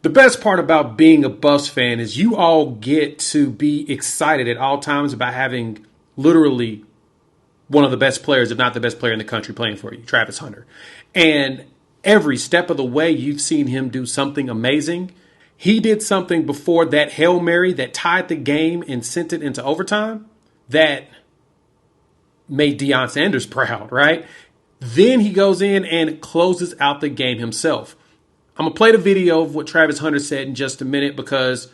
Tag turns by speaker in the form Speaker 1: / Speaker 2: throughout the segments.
Speaker 1: The best part about being a Buffs fan is you all get to be excited at all times about having literally one of the best players, if not the best player in the country, playing for you, Travis Hunter. And every step of the way, you've seen him do something amazing. He did something before that Hail Mary that tied the game and sent it into overtime that made Deion Sanders proud, right? Then he goes in and closes out the game himself. I'm going to play the video of what Travis Hunter said in just a minute because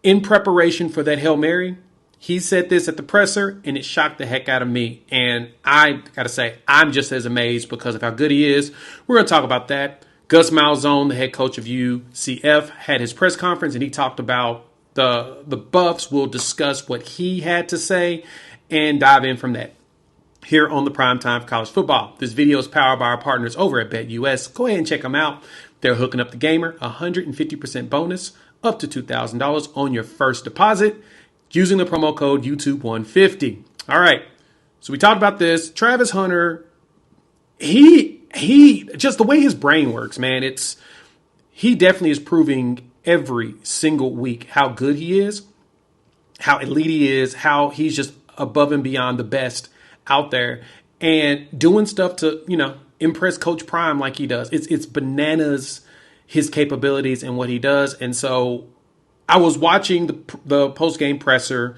Speaker 1: in preparation for that Hail Mary, he said this at the presser and it shocked the heck out of me. And I got to say, I'm just as amazed because of how good he is. We're going to talk about that. Gus Malzahn, the head coach of UCF, had his press conference and he talked about the Buffs. We'll discuss what he had to say and dive in from that here on the Primetime for College Football. This video is powered by our partners over at BetUS. Go ahead and check them out. They're hooking up the gamer, 150% bonus, up to $2,000 on your first deposit using the promo code YouTube150. All right, so we talked about this. Travis Hunter, he just the way his brain works, man, he definitely is proving every single week how good he is, how elite he is, how he's just above and beyond the best out there and doing stuff to, impress Coach Prime like he does. It's bananas, his capabilities and what he does. And so I was watching the post-game presser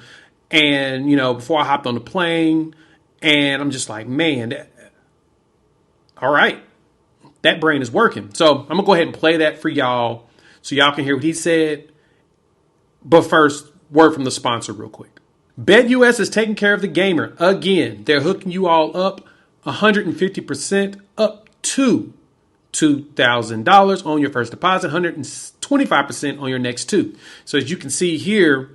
Speaker 1: and, before I hopped on the plane and I'm just like, man, all right, that brain is working. So I'm going to go ahead and play that for y'all so y'all can hear what he said. But first, word from the sponsor real quick. BetUS is taking care of the gamer. Again, they're hooking you all up 150% up to $2,000 on your first deposit, 125% on your next two. So as you can see here,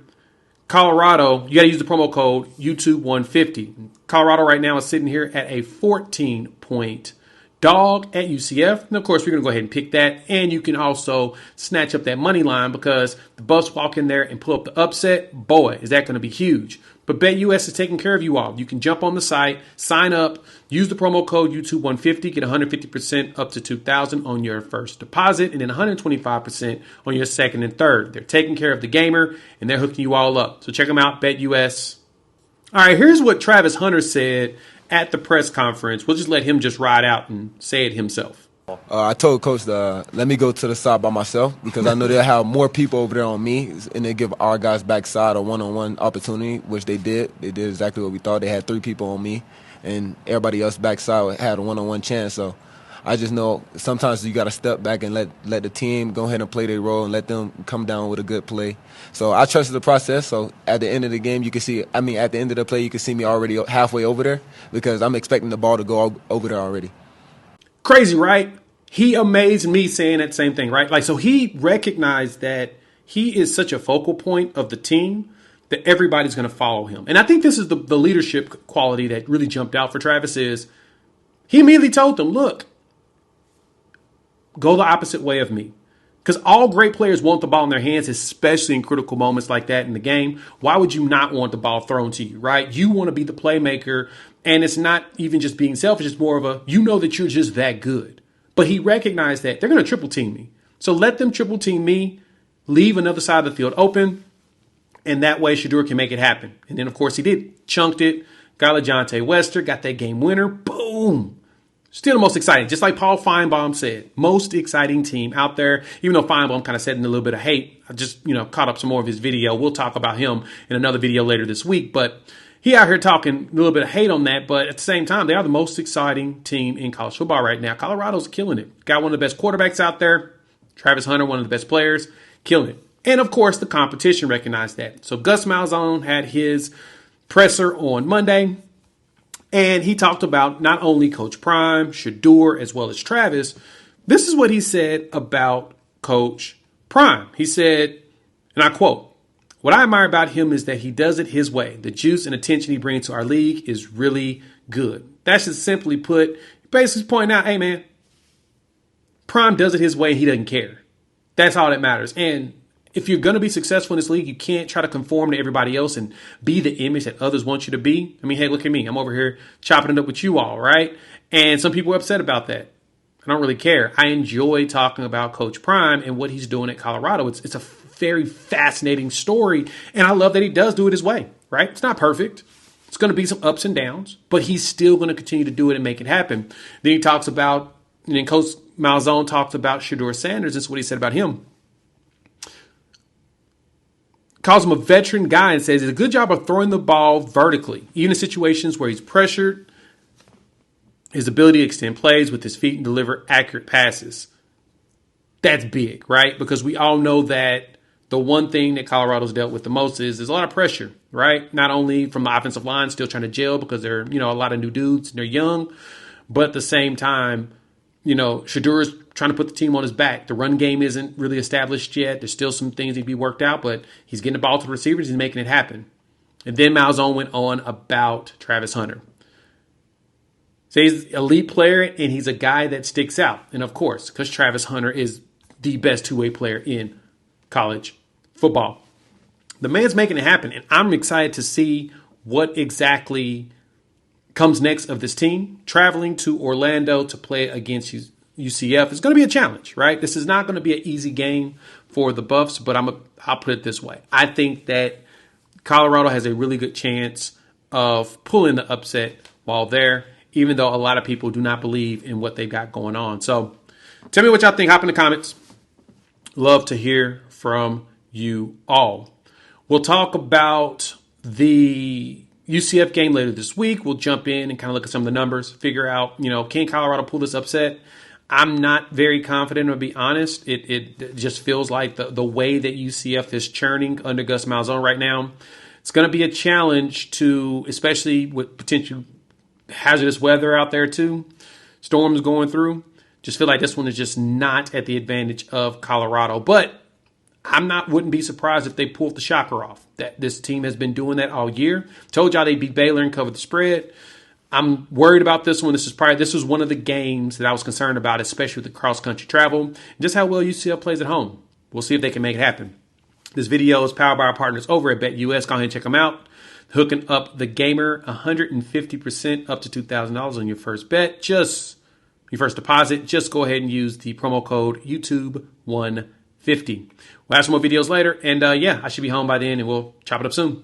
Speaker 1: Colorado, you got to use the promo code YouTube150. Colorado right now is sitting here at a 14-point dog at UCF. And of course, we're going to go ahead and pick that. And you can also snatch up that money line because the Buffs walk in there and pull up the upset. Boy, is that going to be huge. But BetUS is taking care of you all. You can jump on the site, sign up, use the promo code YouTube150, get 150% up to $2,000 on your first deposit, and then 125% on your second and third. They're taking care of the gamer, and they're hooking you all up. So check them out, BetUS. All right, here's what Travis Hunter said at the press conference. We'll just let him just ride out and say it himself.
Speaker 2: I told Coach to let me go to the side by myself because I know they'll have more people over there on me, and they give our guys backside a one-on-one opportunity, which they did. They did exactly what we thought. They had 3 people on me, and everybody else backside had a one-on-one chance. So I just know sometimes you got to step back and let the team go ahead and play their role and let them come down with a good play. So I trusted the process. So at the end of the game, at the end of the play, you can see me already halfway over there because I'm expecting the ball to go over there already.
Speaker 1: Crazy, right? He amazed me saying that same thing, right? So he recognized that he is such a focal point of the team that everybody's going to follow him. And I think this is the leadership quality that really jumped out for Travis is he immediately told them, look, go the opposite way of me. Because all great players want the ball in their hands, especially in critical moments like that in the game. Why would you not want the ball thrown to you, right? You want to be the playmaker. And it's not even just being selfish. It's more of that you're just that good. But he recognized that they're going to triple team me. So let them triple team me, leave another side of the field open, and that way Sheduer can make it happen. And then, of course, he did. Chunked it, got LaJohntay Wester, got that game winner. Boom. Still the most exciting. Just like Paul Feinbaum said, most exciting team out there. Even though Feinbaum kind of said in a little bit of hate, I just, caught up some more of his video. We'll talk about him in another video later this week. But he out here talking a little bit of hate on that, but at the same time, they are the most exciting team in college football right now. Colorado's killing it. Got one of the best quarterbacks out there. Travis Hunter, one of the best players, killing it. And of course, the competition recognized that. So Gus Malzahn had his presser on Monday, and he talked about not only Coach Prime, Sheduer, as well as Travis. This is what he said about Coach Prime. He said, and I quote, "What I admire about him is that he does it his way. The juice and attention he brings to our league is really good." That's just simply put, basically pointing out, hey, man, Prime does it his way. He doesn't care. That's all that matters. And if you're going to be successful in this league, you can't try to conform to everybody else and be the image that others want you to be. I mean, hey, look at me. I'm over here chopping it up with you all, right? And some people are upset about that. I don't really care. I enjoy talking about Coach Prime and what he's doing at Colorado. It's a very fascinating story, and I love that he does do it his way, right? It's not perfect. It's going to be some ups and downs, but he's still going to continue to do it and make it happen. Then he talks about, and then Coach Malzahn talks about Sheduer Sanders. This is what he said about him. Calls him a veteran guy and says he does a good job of throwing the ball vertically, even in situations where he's pressured. His ability to extend plays with his feet and deliver accurate passes. That's big, right? Because we all know that the one thing that Colorado's dealt with the most is there's a lot of pressure, right? Not only from the offensive line, still trying to gel because they're, a lot of new dudes and they're young, but at the same time, Sheduer's trying to put the team on his back. The run game isn't really established yet. There's still some things that need to be worked out, but he's getting the ball to the receivers. He's making it happen. And then Malzahn went on about Travis Hunter. So he's an elite player, and he's a guy that sticks out. And of course, because Travis Hunter is the best two-way player in college football. The man's making it happen, and I'm excited to see what exactly comes next of this team. Traveling to Orlando to play against UCF is going to be a challenge, right? This is not going to be an easy game for the Buffs, but I'll put it this way. I think that Colorado has a really good chance of pulling the upset while there, even though a lot of people do not believe in what they've got going on. So tell me what y'all think. Hop in the comments. Love to hear from you all. We'll talk about the UCF game later this week. We'll jump in and kind of look at some of the numbers, figure out, can Colorado pull this upset? I'm not very confident, to be honest. It just feels like the way that UCF is churning under Gus Malzahn right now, it's going to be a challenge to, especially with potential hazardous weather out there too, storms going through. Just feel like this one is just not at the advantage of Colorado. But wouldn't be surprised if they pulled the shocker off. That this team has been doing that all year. Told y'all they beat Baylor and covered the spread. I'm worried about this one. This was one of the games that I was concerned about, especially with the cross-country travel and just how well UCF plays at home. We'll see if they can make it happen. This video is powered by our partners over at BetUS. Go ahead and check them out. Hooking up the gamer, 150% up to $2,000 on your first bet. Just your first deposit. Just go ahead and use the promo code YouTube150. We'll have some more videos later. And I should be home by then and we'll chop it up soon.